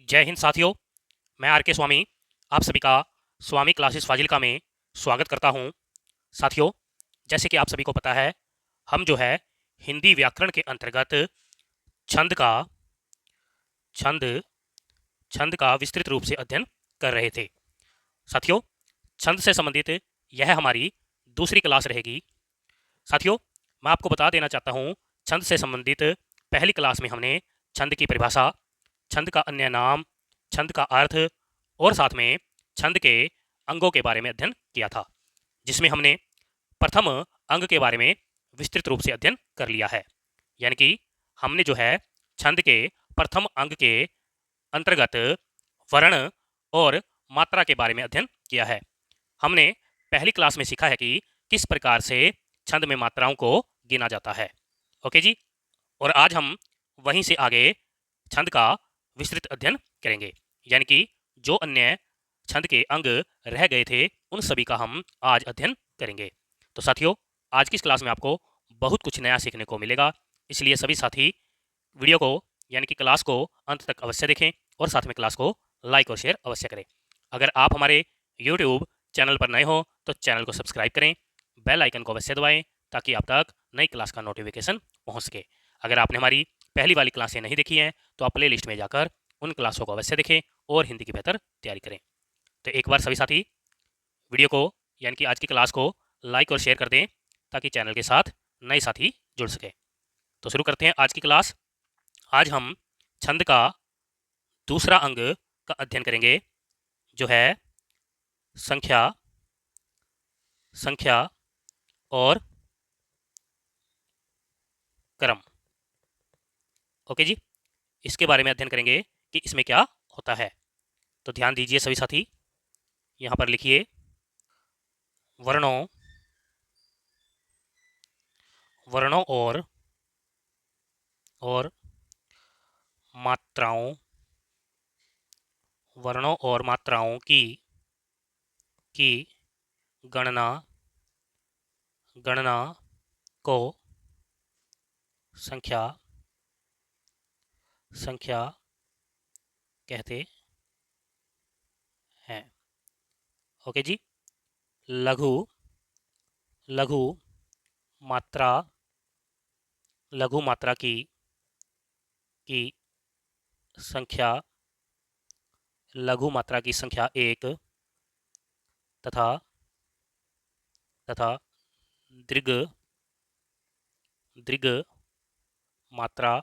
जय हिंद साथियों। मैं आर के स्वामी आप सभी का स्वामी क्लासेस फाजिल्का में स्वागत करता हूं। साथियों, जैसे कि आप सभी को पता है, हम जो है हिंदी व्याकरण के अंतर्गत छंद का छंद छंद का विस्तृत रूप से अध्ययन कर रहे थे। साथियों, छंद से संबंधित यह हमारी दूसरी क्लास रहेगी। साथियों, मैं आपको बता देना चाहता हूं, छंद से संबंधित पहली क्लास में हमने छंद की परिभाषा, छंद का अन्य नाम, छंद का अर्थ और साथ में छंद के अंगों के बारे में अध्ययन किया था, जिसमें हमने प्रथम अंग के बारे में विस्तृत रूप से अध्ययन कर लिया है। यानी कि हमने जो है छंद के प्रथम अंग के अंतर्गत वर्ण और मात्रा के बारे में अध्ययन किया है। हमने पहली क्लास में सीखा है कि किस प्रकार से छंद में मात्राओं को गिना जाता है। ओके जी। और आज हम वहीं से आगे छंद का विस्तृत अध्ययन करेंगे, यानी कि जो अन्य छंद के अंग रह गए थे उन सभी का हम आज अध्ययन करेंगे। तो साथियों, आज की इस क्लास में आपको बहुत कुछ नया सीखने को मिलेगा, इसलिए सभी साथी वीडियो को यानी कि क्लास को अंत तक अवश्य देखें और साथ में क्लास को लाइक और शेयर अवश्य करें। अगर आप हमारे यूट्यूब चैनल पर नए हो तो चैनल को सब्सक्राइब करें, बेल आइकन को अवश्य दबाएं ताकि आप तक नई क्लास का नोटिफिकेशन पहुंच सके। अगर आपने हमारी पहली वाली क्लासें नहीं देखी हैं तो आप प्ले लिस्ट में जाकर उन क्लासों को अवश्य देखें और हिंदी की बेहतर तैयारी करें। तो एक बार सभी साथी वीडियो को यानी कि आज की क्लास को लाइक और शेयर कर दें ताकि चैनल के साथ नए साथी जुड़ सके। तो शुरू करते हैं आज की क्लास। आज हम छंद का दूसरा अंग का अध्ययन करेंगे, जो है संख्या संख्या और क्रम। ओके जी, इसके बारे में अध्ययन करेंगे कि इसमें क्या होता है। तो ध्यान दीजिए सभी साथी, यहाँ पर लिखिए वर्णों वर्णों और मात्राओं वर्णों और मात्राओं की गणना गणना को संख्या संख्या कहते हैं। ओके जी। लघु लघु मात्रा लघु मात्रा की संख्या लघु मात्रा की संख्या एक तथा तथा दीर्घ दीर्घ मात्रा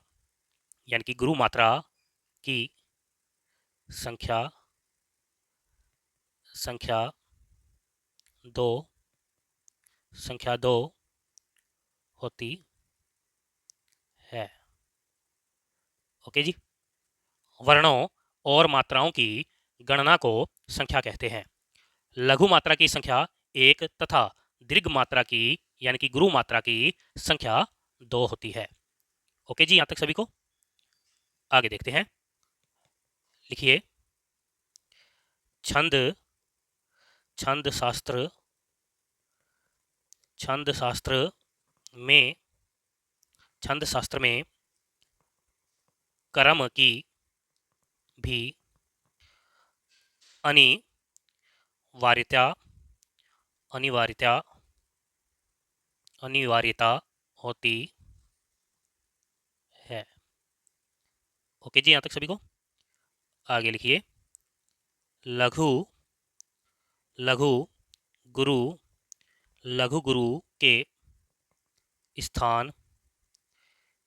यानी कि गुरु मात्रा की संख्या संख्या दो संख्या दो होती है। ओके जी। वर्णों और मात्राओं की गणना को संख्या कहते हैं। लघु मात्रा की संख्या एक तथा दीर्घ मात्रा की यानी कि गुरु मात्रा की संख्या दो होती है। ओके जी, यहां तक सभी को। आगे देखते हैं। लिखिए छंद छंद शास्त्र छंद शास्त्र में छंद शास्त्र में क्रम की भी अनिवार्यता अनिवार्यता अनिवार्यता होती है। ओके जी, यहाँ तक सभी को। आगे लिखिए लघु लघु गुरु लघु गुरु के स्थान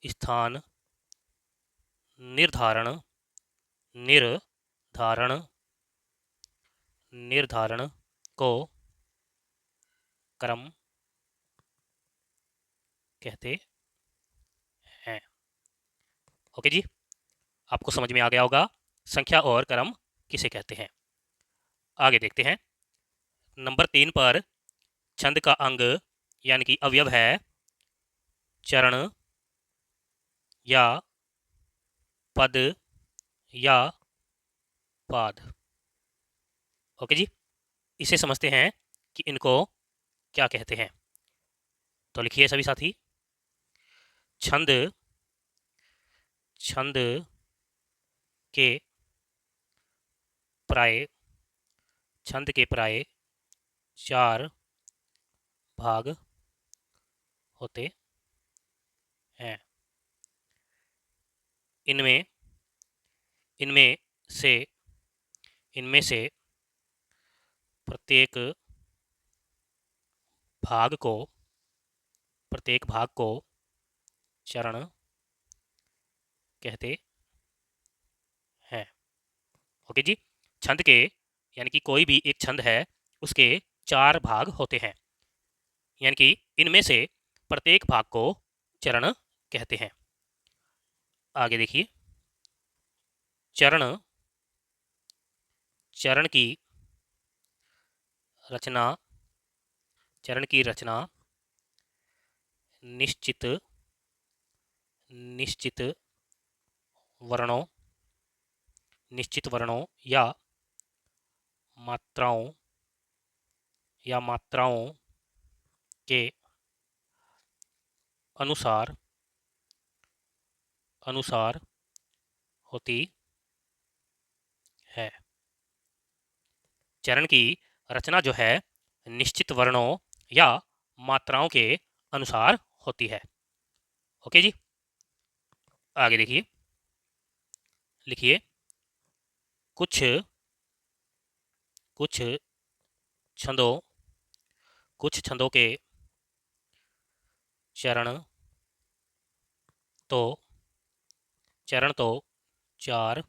स्थान निर्धारण निर्धारण निर्धारण को क्रम कहते हैं। ओके जी, आपको समझ में आ गया होगा संख्या और क्रम किसे कहते हैं। आगे देखते हैं। नंबर 3 पर छंद का अंग यानी कि अवयव है चरण या पद या पाद। ओके जी, इसे समझते हैं कि इनको क्या कहते हैं। तो लिखिए सभी साथी छंद छंद के प्राय छंद के प्राय 4 भाग होते हैं। इनमें इनमें से इनमें से प्रत्येक भाग को चरण कहते हैं। ओके जी। छंद के यानी कि कोई भी एक छंद है, उसके 4 भाग होते हैं, यानी कि इनमें से प्रत्येक भाग को चरण कहते हैं। आगे देखिए, चरण चरण की रचना निश्चित वर्णों या मात्राओं के अनुसार होती है। चरण की रचना जो है निश्चित वर्णों या मात्राओं के अनुसार होती है। ओके जी। आगे देखिए, लिखिए, कुछ छंदों के चरण तो 4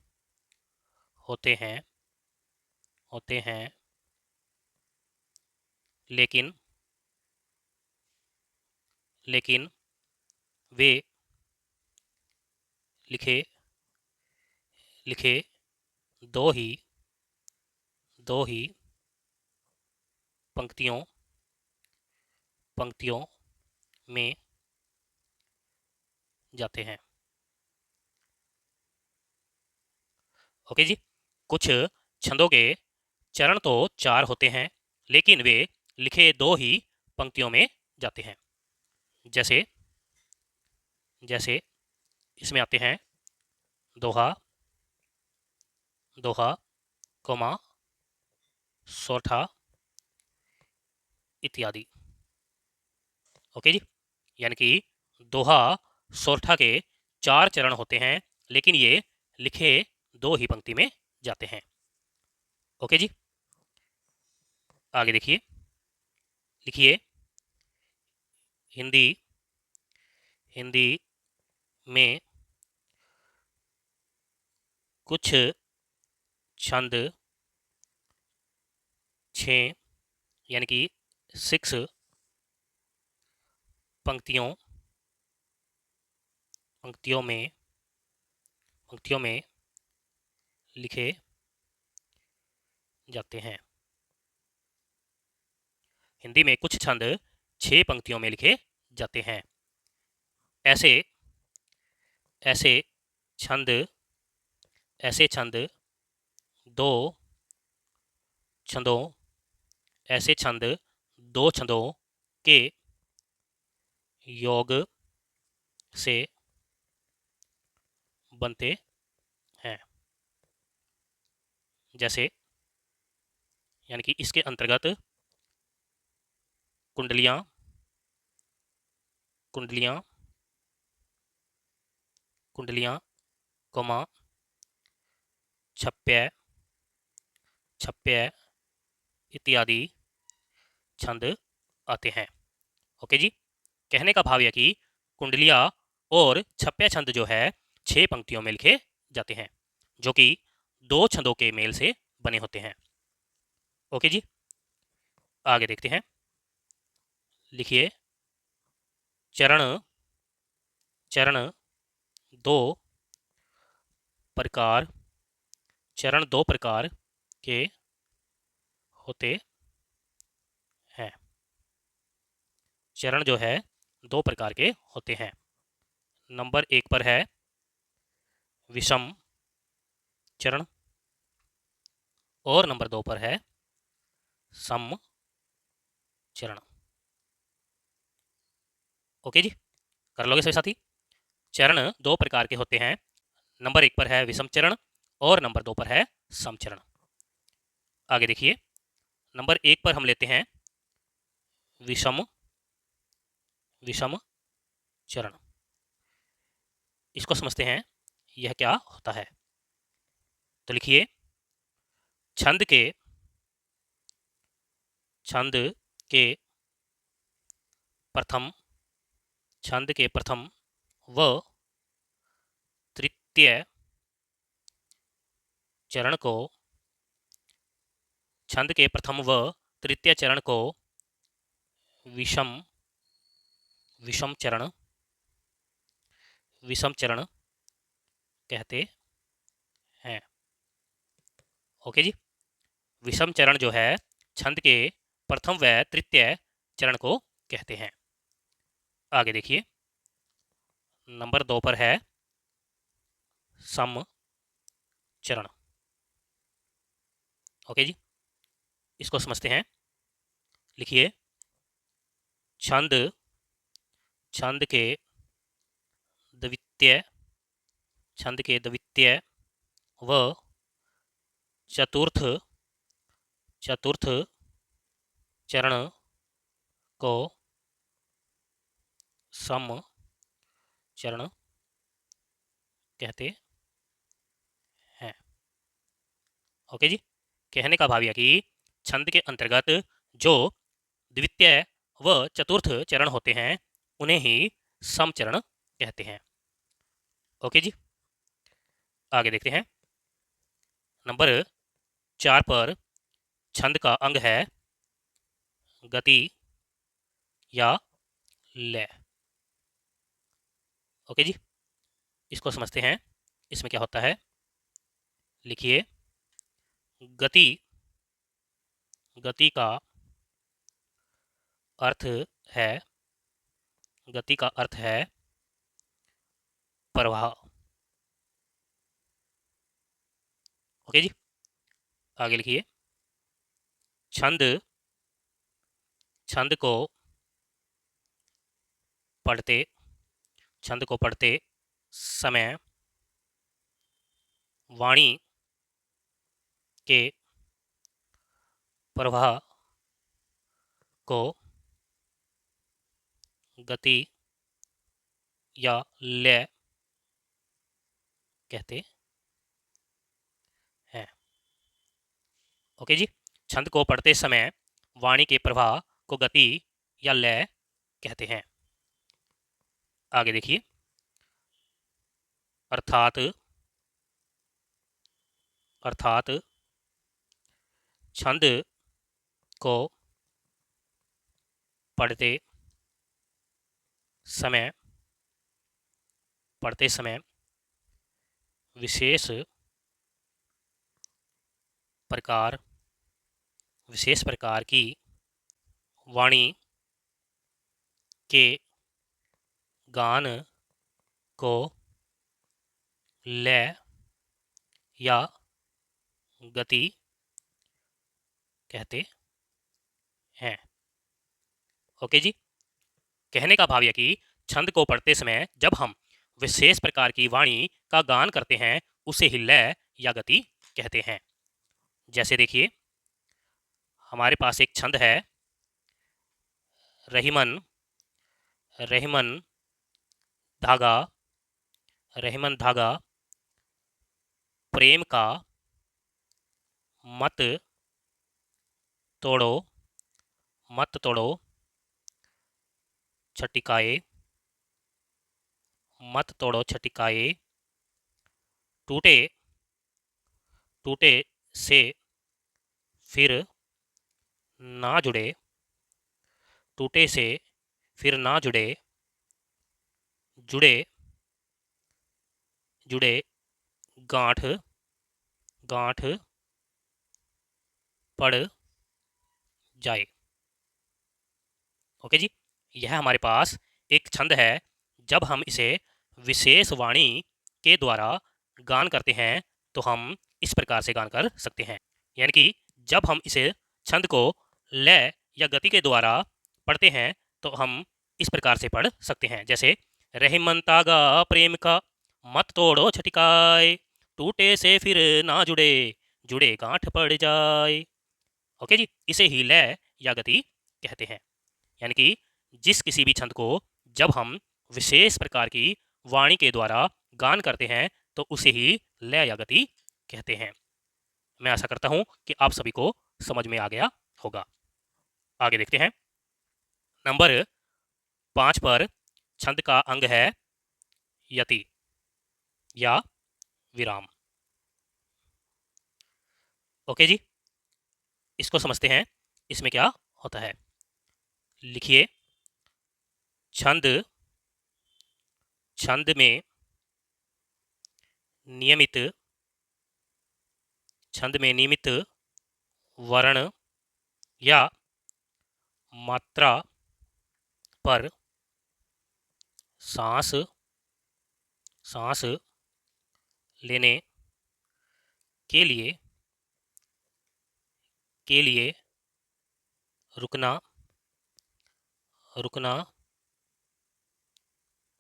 होते हैं, लेकिन वे लिखे दो ही पंक्तियों में जाते हैं। ओके जी। कुछ छंदों के चरण तो 4 होते हैं, लेकिन वे लिखे 2 ही पंक्तियों में जाते हैं। जैसे इसमें आते हैं दोहा, कोमा, सोरठा इत्यादि। ओके जी। यानी कि दोहा, सोरठा के 4 चरण होते हैं, लेकिन ये लिखे 2 ही पंक्ति में जाते हैं। ओके जी। आगे देखिए, लिखिए, हिंदी में कुछ छंद 6 यानी कि 6 पंक्तियों में लिखे जाते हैं। हिंदी में कुछ छंद 6 पंक्तियों में लिखे जाते हैं। ऐसे छंद 2 छंदों के योग से बनते हैं। जैसे यानी कि इसके अंतर्गत कुंडलियां, कोमा, छप्पय इत्यादि छंद आते हैं। ओके जी। कहने का भाव यह कि कुंडलिया और छप्पय छंद जो है 6 पंक्तियों में लिखे जाते हैं, जो कि 2 छंदों के मेल से बने होते हैं। ओके जी। आगे देखते हैं, लिखिए, चरण 2 प्रकार के होते हैं। चरण जो है 2 प्रकार के होते हैं। नंबर 1 पर है विषम चरण और नंबर 2 पर है सम चरण। ओके जी, कर लोगे सभी साथी। चरण 2 प्रकार के होते हैं। नंबर 1 पर है विषम चरण और नंबर 2 पर है सम चरण। आगे देखिए, नंबर 1 पर हम लेते हैं विषम विषम चरण। इसको समझते हैं यह क्या होता है। तो लिखिए, छंद के छंद के प्रथम छंद के प्रथम व तृतीय चरण को छंद के प्रथम व तृतीय चरण को विषम विषम चरण कहते हैं। ओके जी, विषम चरण जो है छंद के प्रथम व तृतीय चरण को कहते हैं। आगे देखिए, नंबर 2 पर है सम चरण। ओके जी, इसको समझते हैं। लिखिए, छंद छंद के द्वितीय व चतुर्थ चरण को सम चरण कहते हैं। ओके जी, कहने का भाव यह कि छंद के अंतर्गत जो द्वितीय व चतुर्थ चरण होते हैं उन्हें ही सम चरण कहते हैं। ओके जी, आगे देखते हैं। नंबर 4 पर छंद का अंग है गति या लय। ओके जी, इसको समझते हैं इसमें क्या होता है। लिखिए, गति का अर्थ है प्रवाह। ओके जी, आगे लिखिए, छंद को पढ़ते समय वाणी के प्रवाह को गति या लय कहते हैं। ओके जी, छंद को पढ़ते समय वाणी के प्रवाह को गति या लय कहते हैं। आगे देखिए, अर्थात छंद को पढ़ते समय विशेष प्रकार की वाणी के गान को लय या गति कहते हैं। ओके जी, कहने का भाव यह कि छंद को पढ़ते समय जब हम विशेष प्रकार की वाणी का गान करते हैं उसे ही लय या गति कहते हैं। जैसे देखिए, हमारे पास एक छंद है रहीमन धागा प्रेम का मत तोड़ो छटिकाए टूटे से फिर ना जुड़े जुड़े गांठ पड़ जाए। ओके जी, यह हमारे पास एक छंद है। जब हम इसे विशेष वाणी के द्वारा गान करते हैं तो हम इस प्रकार से गान कर सकते हैं। यानी कि जब हम इसे छंद को लय या गति के द्वारा पढ़ते हैं तो हम इस प्रकार से पढ़ सकते हैं। जैसे, रहीमन तागा प्रेम का मत तोड़ो छटिकाए टूटे से फिर ना जुड़े गांठ पड़ जाए। ओके जी, इसे ही लय या गति कहते हैं। यानी कि जिस किसी भी छंद को जब हम विशेष प्रकार की वाणी के द्वारा गान करते हैं तो उसे ही लय या गति कहते हैं। मैं आशा करता हूं कि आप सभी को समझ में आ गया होगा। आगे देखते हैं। नंबर 5 पर छंद का अंग है यति या विराम। ओके जी, इसको समझते हैं, इसमें क्या होता है। लिखिए, छंद छंद में नियमित छंद में नियमित वर्ण या मात्रा पर सांस सांस लेने के लिए रुकना रुकना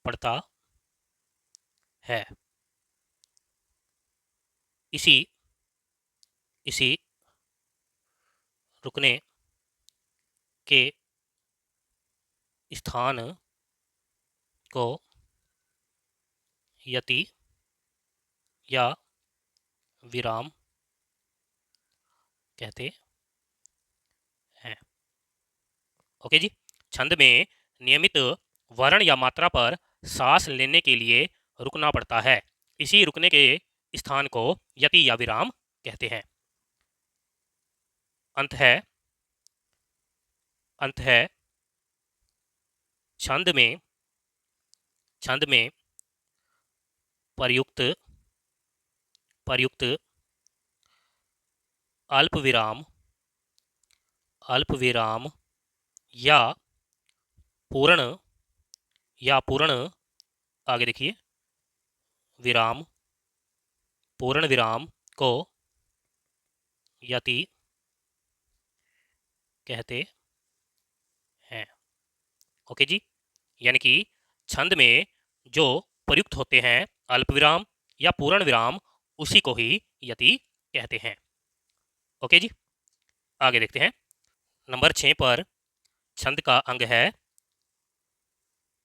पड़ता है। इसी इसी रुकने के स्थान को यति या विराम कहते हैं। ओके जी, छंद में नियमित वर्ण या मात्रा पर सांस लेने के लिए रुकना पड़ता है। इसी रुकने के स्थान को यति या विराम कहते हैं। अंत है अंत है छंद में प्रयुक्त प्रयुक्त अल्प विराम या पूर्ण आगे देखिए, विराम पूर्ण विराम को यति कहते हैं। ओके जी, यानी कि छंद में जो प्रयुक्त होते हैं अल्प विराम या पूर्ण विराम, उसी को ही यति कहते हैं। ओके जी, आगे देखते हैं। नंबर 6 पर छंद का अंग है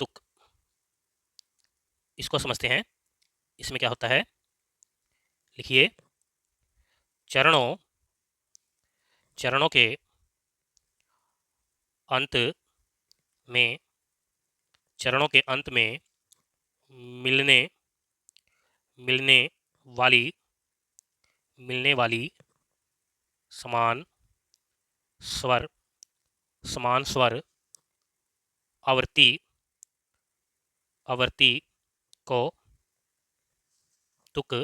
तुक। इसको समझते हैं, इसमें क्या होता है। लिखिए, चरणों चरणों के अंत में चरणों के अंत में मिलने मिलने वाली मिलने वाली समान स्वर आवृत्ति आवृत्ति को तुक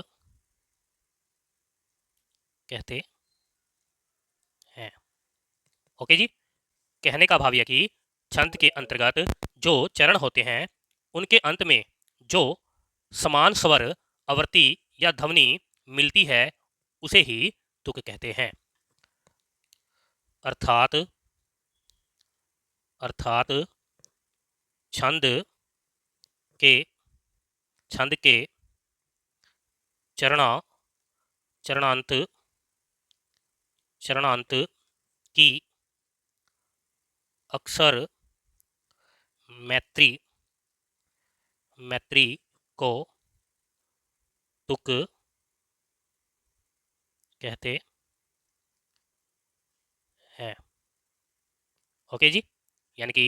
कहते हैं। ओके जी, कहने का भाव यह कि छंद के अंतर्गत जो चरण होते हैं उनके अंत में जो समान स्वर आवृत्ति या ध्वनि मिलती है उसे ही तुक कहते हैं। अर्थात अर्थात छंद के छंद के चरणा चरणांत चरणांत की अक्सर मैत्री मैत्री को तुक कहते हैं। ओके जी, यानी कि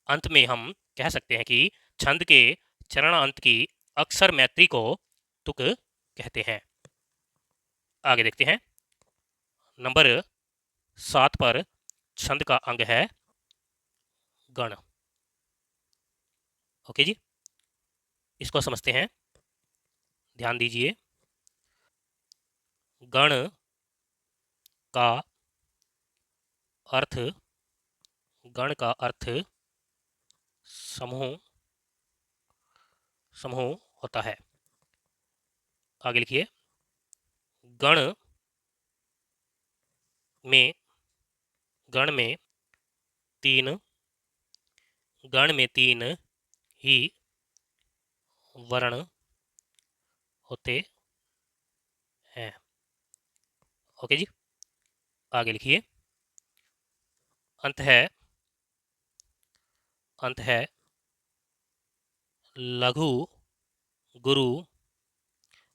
अंत में हम कह सकते हैं कि छंद के चरणांत की अक्सर मैत्री को तुक कहते हैं। आगे देखते हैं। नंबर 7 पर छंद का अंग है गण। ओके जी, इसको समझते हैं, ध्यान दीजिए। गण का अर्थ गण का अर्थ समूह समूह होता है। आगे लिखिए, गण में गण में तीन गण में तीन ही वर्ण होते हैं। ओके जी, आगे लिखिए, अंत है, लघु गुरु,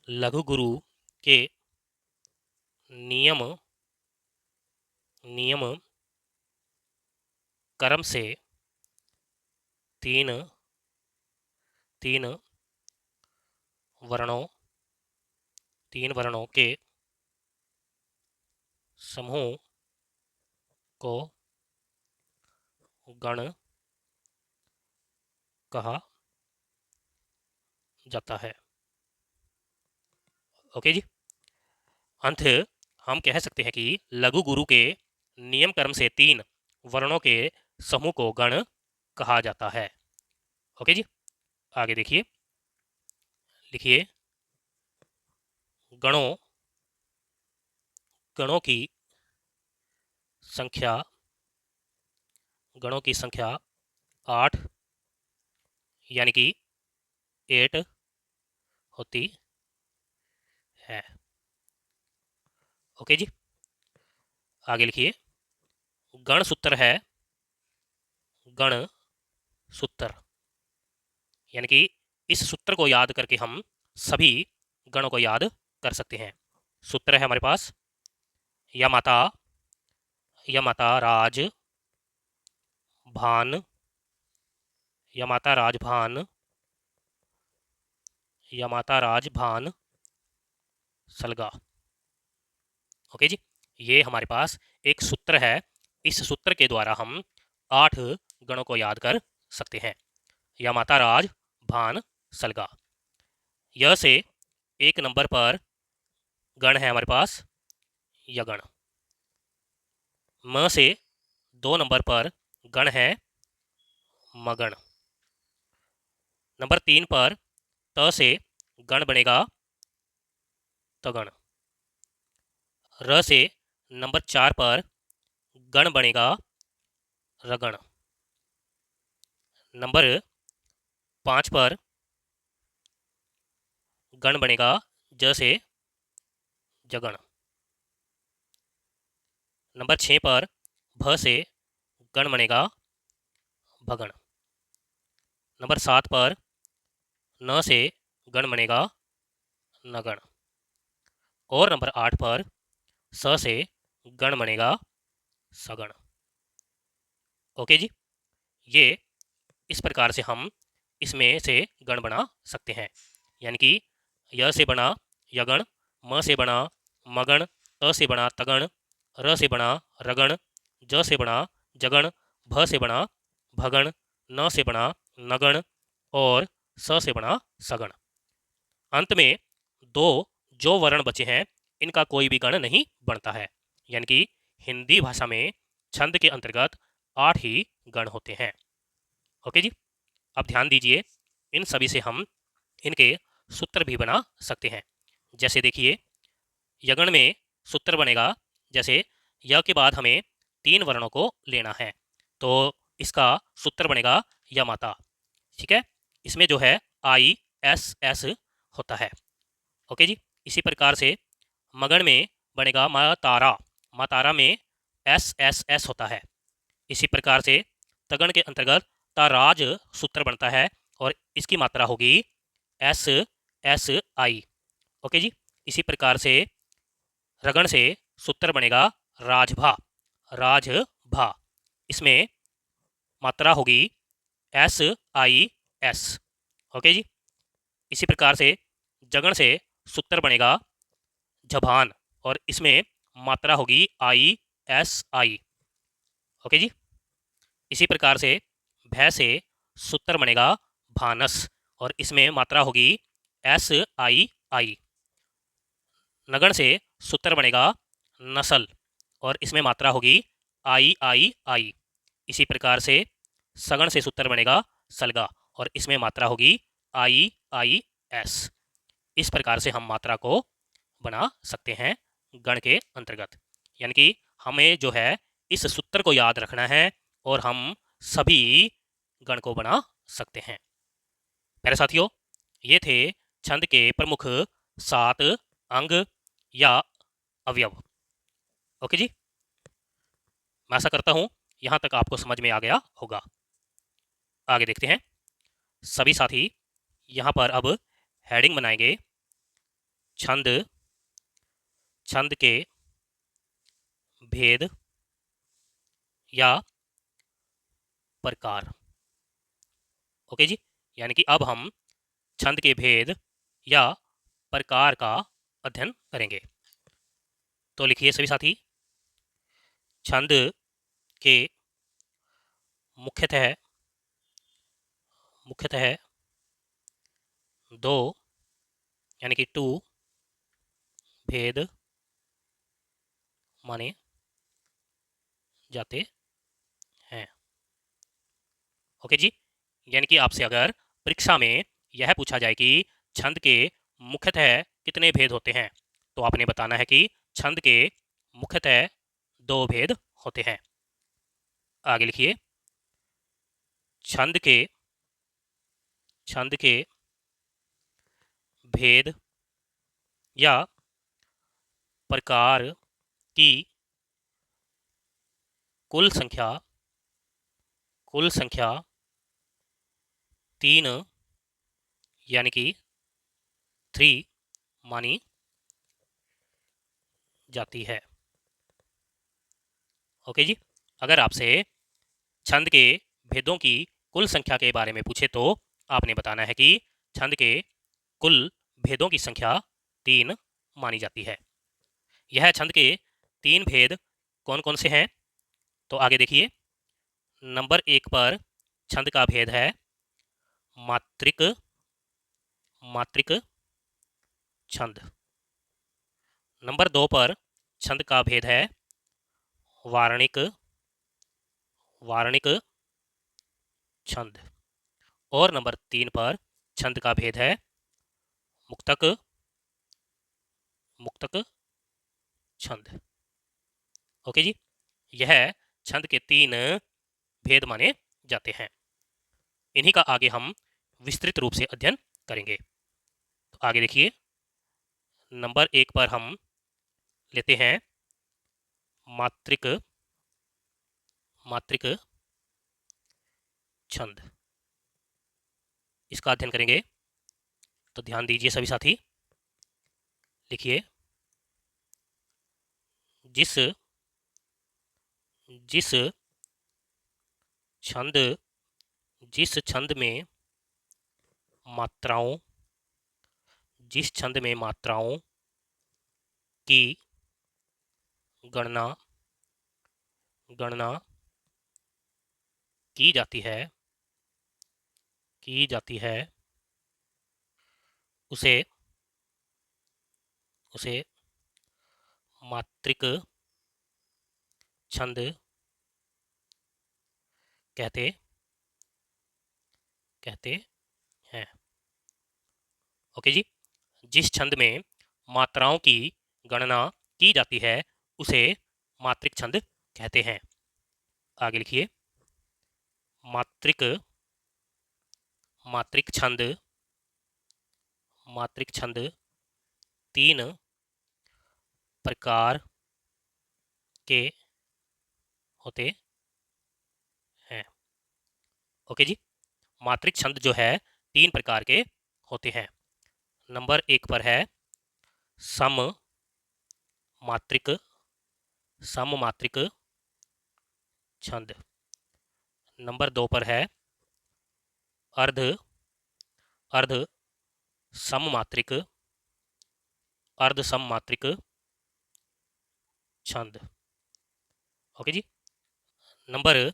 लघु गुरु के नियम, कर्म से तीन वर्णों, के समूह को गण कहा जाता है। ओके जी। अंत हम कह सकते हैं कि लघु गुरु के नियम कर्म से तीन वर्णों के समूह को गण कहा जाता है। ओके जी। आगे देखिए, लिखिए, गणों की संख्या, 8 यानी कि 8 होती है। ओके जी। आगे लिखिए, गण सूत्र है, गण सूत्र यानी कि इस सूत्र को याद करके हम सभी गणों को याद कर सकते हैं। सूत्र है हमारे पास, यमाता, राज भान, राज भान सलगा। ओके जी। ये हमारे पास एक सूत्र है। इस सूत्र के द्वारा हम 8 गणों को याद कर सकते हैं। यमाता राज भान सलगा। य से 1 नंबर पर गण है हमारे पास यगण। म से 2 नंबर पर गण है मगण। नंबर 3 पर त से गण बनेगा तगण। र से नंबर 4 पर गण बनेगा रगण। नंबर 5 पर गण बनेगा ज से जगण। नंबर 6 पर भ से गण बनेगा भगण। नंबर 7 पर न से गण बनेगा नगण। और नंबर 8 पर स से गण बनेगा सगण। ओके जी। ये इस प्रकार से हम इसमें से गण बना सकते हैं। यानी कि य से बना यगण, म से बना मगण, त से बना तगण, र से बना रगण, ज से बना जगण, भ से बना भगण, न से बना नगण और स से बना सगण। अंत में 2 जो वर्ण बचे हैं इनका कोई भी गण नहीं बनता है। यानी कि हिंदी भाषा में छंद के अंतर्गत 8 ही गण होते हैं। ओके जी। अब ध्यान दीजिए, इन सभी से हम इनके सूत्र भी बना सकते हैं। जैसे देखिए, यगण में सूत्र बनेगा, जैसे य के बाद हमें 3 वर्णों को लेना है तो इसका सूत्र बनेगा यमाता। ठीक है। इसमें जो है ISS होता है। ओके जी। इसी प्रकार से मगण में बनेगा मातारा में SSS होता है। इसी प्रकार से तगण के अंतर्गत ताराज सूत्र बनता है और इसकी मात्रा होगी SSI। ओके जी। इसी प्रकार से रगण से सूत्र बनेगा राजभा। इसमें मात्रा होगी SIS। ओके जी। इसी प्रकार से जगण से सूत्र बनेगा जभान और इसमें मात्रा होगी ISI। ओके जी। इसी प्रकार से भय से सूत्र बनेगा भानस और इसमें मात्रा होगी SII। नगण से सूत्र बनेगा नसल और इसमें मात्रा होगी III। इसी प्रकार से सगण से सूत्र बनेगा सलगा और इसमें मात्रा होगी IIS। इस प्रकार से हम मात्रा को बना सकते हैं गण के अंतर्गत। यानी कि हमें जो है इस सूत्र को याद रखना है और हम सभी गण को बना सकते हैं। प्यारे साथियों, ये थे छंद के प्रमुख 7 अंग या अवयव। ओके जी। मैं आशा करता हूँ यहाँ तक आपको समझ में आ गया होगा। आगे देखते हैं। सभी साथी यहाँ पर अब हेडिंग बनाएंगे। छंद, छंद के भेद या प्रकार। ओके जी, यानी कि अब हम छंद के भेद या प्रकार का अध्ययन करेंगे। तो लिखिए सभी साथी, छंद के मुख्यतः मुख्यतः दो यानी कि टू भेद माने जाते हैं। ओके जी, यानी कि आपसे अगर परीक्षा में यह पूछा जाए कि छंद के मुख्यतः कितने भेद होते हैं, तो आपने बताना है कि छंद के मुख्यतः दो भेद होते हैं। आगे लिखिए, छंद के भेद या प्रकार की कुल संख्या 3 यानी कि 3 मानी जाती है। ओके जी, अगर आपसे छंद के भेदों की कुल संख्या के बारे में पूछे तो आपने बताना है कि छंद के कुल भेदों की संख्या 3 मानी जाती है। यह छंद के 3 भेद कौन कौन से हैं, तो आगे देखिए। नंबर 1 पर छंद का भेद है मात्रिक मात्रिक छंद। नंबर 2 पर छंद का भेद है वार्णिक वार्णिक छंद। और नंबर 3 पर छंद का भेद है मुक्तक मुक्तक छंद। ओके जी, यह छंद के 3 भेद माने जाते हैं। इन्हीं का आगे हम विस्तृत रूप से अध्ययन करेंगे। तो आगे देखिए, नंबर 1 पर हम लेते हैं मात्रिक मात्रिक छंद। इसका अध्ययन करेंगे, तो ध्यान दीजिए सभी साथी। लिखिए, जिस जिस छंद जिस छंद में मात्राओं जिस छंद में मात्राओं की गणना गणना की जाती है उसे उसे मात्रिक छंद कहते कहते हैं। ओके जी, जिस छंद में मात्राओं की गणना की जाती है उसे मात्रिक छंद कहते हैं। आगे लिखिए, मात्रिक मात्रिक छंद मात्रिक छंद 3 प्रकार के होते हैं। ओके जी, मात्रिक छंद जो है 3 प्रकार के होते हैं। नंबर 1 पर है सम मात्रिक छंद। नंबर 2 पर है अर्ध अर्ध सममात्रिक छंद। ओके जी, नंबर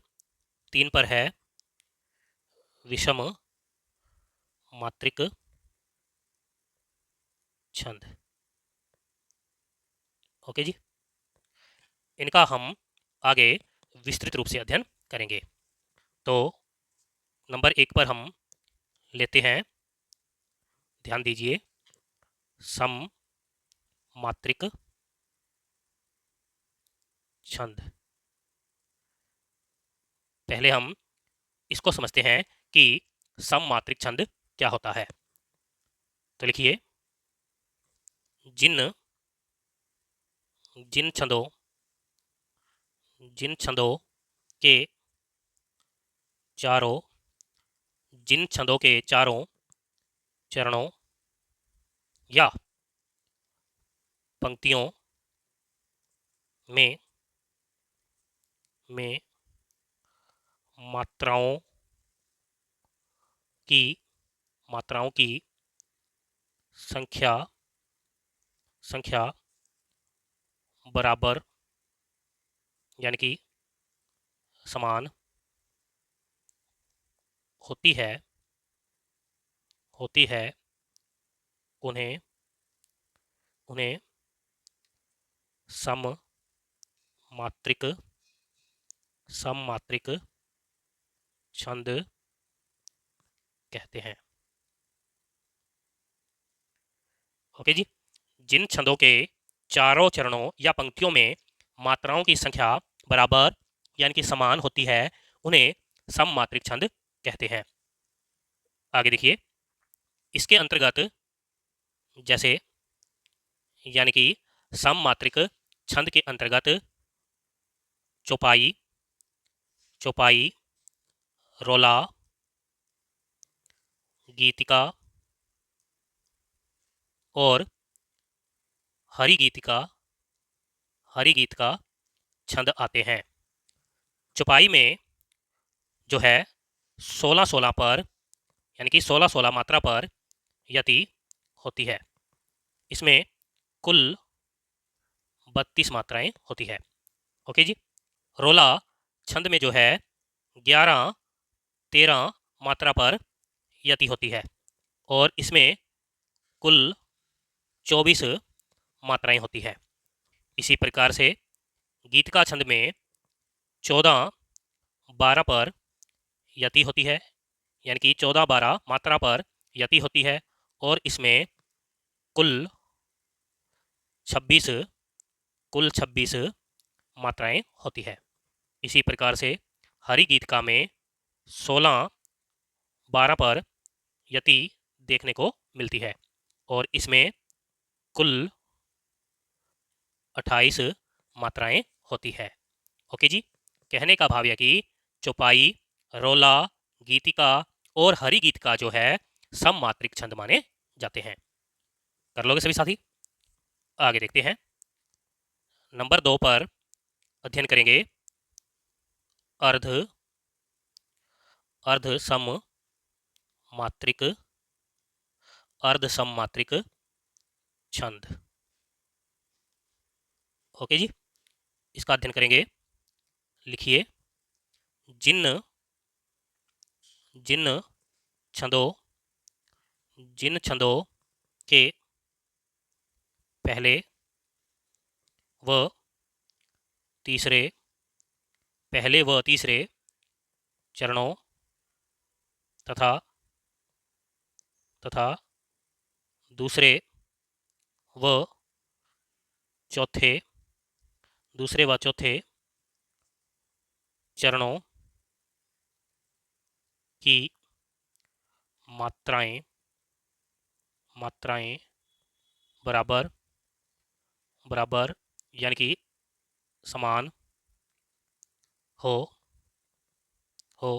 3 पर है विषम मात्रिक छंद। ओके जी, इनका हम आगे विस्तृत रूप से अध्ययन करेंगे। तो नंबर 1 पर हम लेते हैं, ध्यान दीजिए, सम मात्रिक छंद। पहले हम इसको समझते हैं कि सम मात्रिक छंद क्या होता है। तो लिखिए, जिन जिन छंदों के चारों जिन छंदों के चारों चरणों या पंक्तियों में में मात्राओं की मात्राओं की संख्या संख्या बराबर यानी कि समान होती है होती है उन्हें उन्हें सममात्रिक सममात्रिक छंद कहते हैं। ओके जी। जिन छंदों के चारों चरणों या पंक्तियों में मात्राओं की संख्या बराबर यानी कि समान होती है उन्हें सममात्रिक छंद कहते हैं। आगे देखिए, इसके अंतर्गत जैसे यानी कि सममात्रिक छंद के अंतर्गत चौपाई चौपाई रोला गीतिका और हरि गीत का छंद आते हैं। चौपाई में जो है 16-16 पर यानी कि 16-16 मात्रा पर यति होती है। इसमें कुल 32 मात्राएं होती है। ओके जी। रोला छंद में जो है 11-13 मात्रा पर यति होती है और इसमें कुल 24 मात्राएं होती है। इसी प्रकार से गीत का छंद में 14-12 पर यति होती है यानी कि 14-12 मात्रा पर यति होती है और इसमें कुल 26 मात्राएं होती है। इसी प्रकार से हरि गीतका में 16-12 पर यति देखने को मिलती है और इसमें कुल 28 मात्राएं होती है। ओके जी। कहने का भाव यह कि चौपाई रोला गीतिका और हरि गीतिका जो है सममात्रिक छंद माने जाते हैं। कर लोगे सभी साथी? आगे देखते हैं। नंबर 2 पर अध्ययन करेंगे अर्ध अर्ध सम मात्रिक अर्ध सममात्रिक छंद। ओके जी। इसका अध्ययन करेंगे। लिखिए, जिन जिन छंदों जिन छंदों के पहले व तीसरे चरणों तथा तथा दूसरे व चौथे चरणों की मात्राएं मात्राएं बराबर बराबर यानी कि समान हो हो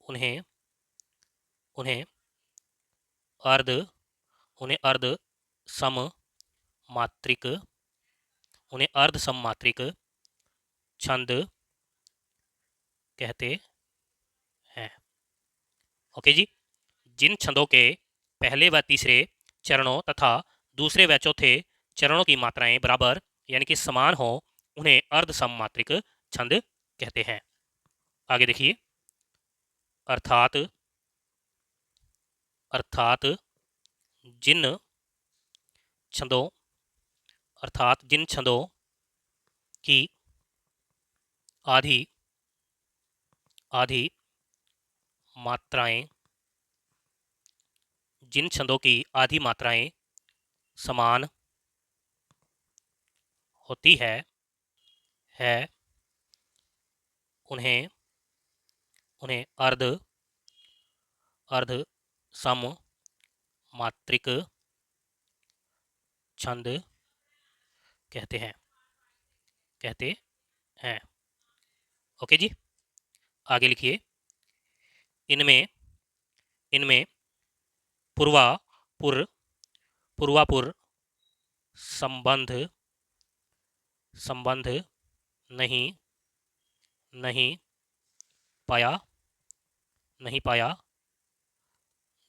उन्हें उन्हें अर्ध अर्ध सम मात्रिक छंद कहते हैं। ओके जी। जिन छंदों के पहले व तीसरे चरणों तथा दूसरे व चौथे चरणों की मात्राएं बराबर यानी कि समान हो उन्हें अर्ध सममात्रिक छंद कहते हैं। आगे देखिए, अर्थात अर्थात जिन छंदों जिन छंदों की आधी आधी मात्राएं जिन छंदों की आधी मात्राएं समान होती है उन्हें उन्हें अर्ध अर्ध सम मात्रिक छंद कहते हैं। ओके जी, आगे लिखिए। इनमें इनमें पूर्वा पुर पूर्वापुर संबंध संबंध नहीं नहीं पाया नहीं पाया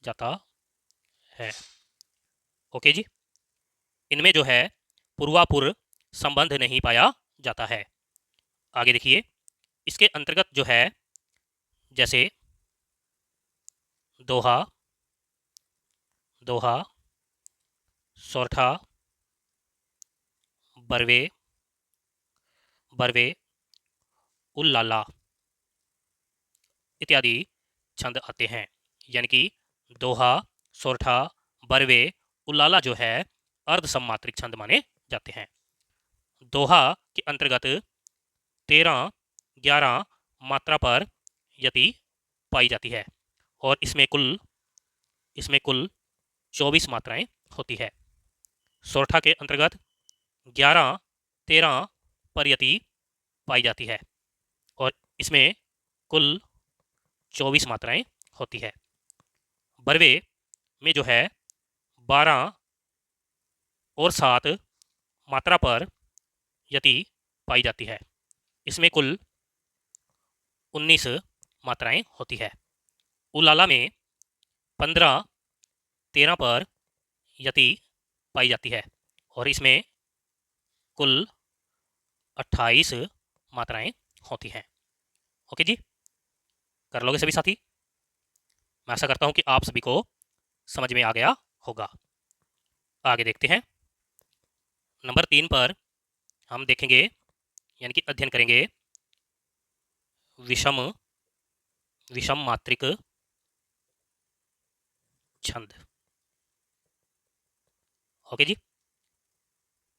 जाता है। ओके जी, इनमें जो है पूर्वापुर संबंध नहीं पाया जाता है। आगे देखिए, इसके अंतर्गत जो है जैसे दोहा दोहा, सोरठा, बरवे बरवे, उल्लाला इत्यादि छंद आते हैं। यानी कि दोहा, सोरठा, बरवे, उल्लाला जो है अर्ध सममात्रिक छंद माने जाते हैं। दोहा के अंतर्गत 13, 11 मात्रा पर यति पाई जाती है और इसमें कुल 24 मात्राएं होती है। सोरठा के अंतर्गत 11, 13 पर यति पाई जाती है और इसमें कुल 24 मात्राएं होती है। बरवे में जो है 12 और 7 मात्रा पर यति पाई जाती है। इसमें कुल 19 मात्राएं होती है। उलाला में 15, 13 पर यति पाई जाती है और इसमें कुल 28 मात्राएं होती हैं। ओके जी, कर लोगे सभी साथी? मैं आशा करता हूं कि आप सभी को समझ में आ गया होगा। आगे देखते हैं। नंबर 3 पर हम देखेंगे यानी कि अध्ययन करेंगे विषम विषम मात्रिक छंद। ओके जी,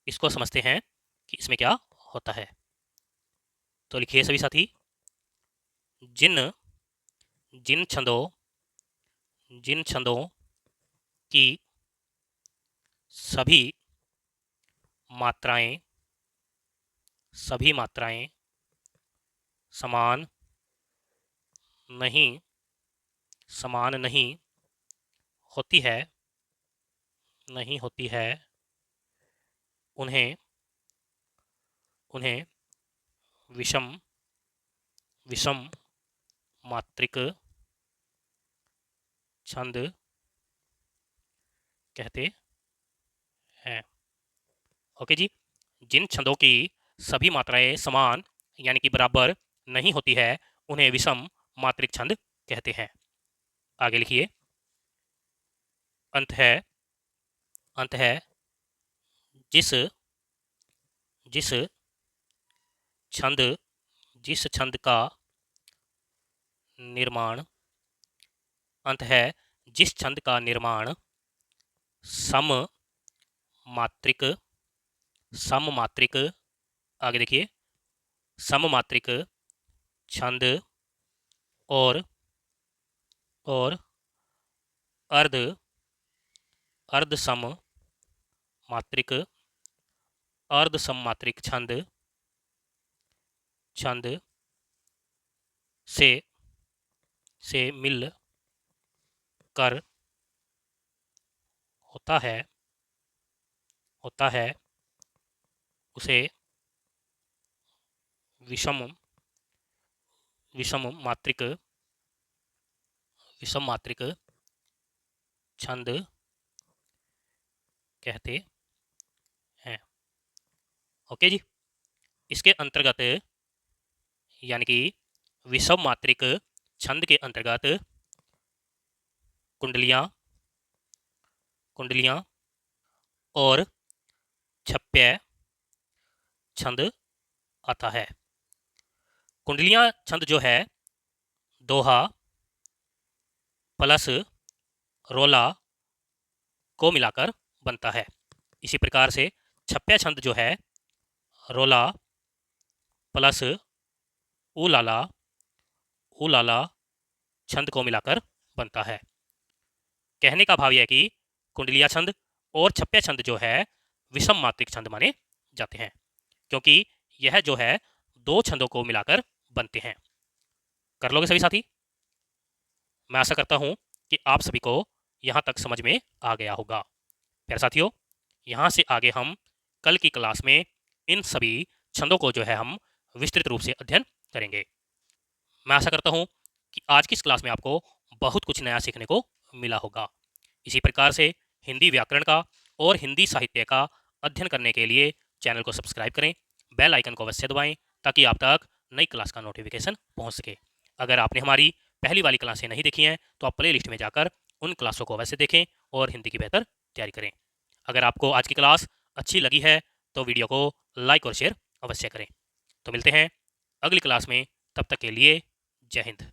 इसको समझते हैं कि इसमें क्या होता है। तो लिखिए सभी साथी, जिन जिन छंदों की सभी मात्राएं समान नहीं होती है उन्हें विषम मात्रिक छंद कहते हैं। ओके जी, जिन छंदों की सभी मात्राएं समान यानी कि बराबर नहीं होती है उन्हें विषम मात्रिक छंद कहते हैं। आगे लिखिए। अंत है जिस जिस छंद का निर्माण सम मात्रिक आगे देखिए, सम मात्रिक छंद और अर्ध अर्ध सम मात्रिक छंद से मिल कर होता है उसे विषम मात्रिक छंद कहते हैं। ओके जी, इसके अंतर्गत यानी कि विषम मात्रिक छंद के अंतर्गत कुंडलियां और छप्य छंद आता है। कुंडलियां छंद जो है दोहा प्लस रोला को मिलाकर बनता है। इसी प्रकार से छप्या छंद जो है रोला प्लस उलाला छंद को मिलाकर बनता है। कहने का भाव यह है कि कुंडलिया छंद और छप्या छंद जो है विषम मात्रिक छंद माने जाते हैं, क्योंकि यह जो है दो छंदों को मिलाकर बनते हैं। कर लोगे सभी साथी? मैं आशा करता हूँ कि आप सभी को यहाँ तक समझ में आ गया होगा। प्यारे साथियों, यहाँ से आगे हम कल की क्लास में इन सभी छंदों को जो है हम विस्तृत रूप से अध्ययन करेंगे। मैं आशा करता हूँ कि आज की इस क्लास में आपको बहुत कुछ नया सीखने को मिला होगा। इसी प्रकार से हिंदी व्याकरण का और हिंदी साहित्य का अध्ययन करने के लिए चैनल को सब्सक्राइब करें, बेल आइकन को अवश्य दबाएं ताकि आप तक नई क्लास का नोटिफिकेशन पहुंच सके। अगर आपने हमारी पहली वाली क्लासें नहीं देखी हैं तो आप प्ले लिस्ट में जाकर उन क्लासों को अवश्य देखें और हिंदी की बेहतर तैयारी करें। अगर आपको आज की क्लास अच्छी लगी है तो वीडियो को लाइक और शेयर अवश्य करें। तो मिलते हैं अगली क्लास में, तब तक के लिए जय हिंद।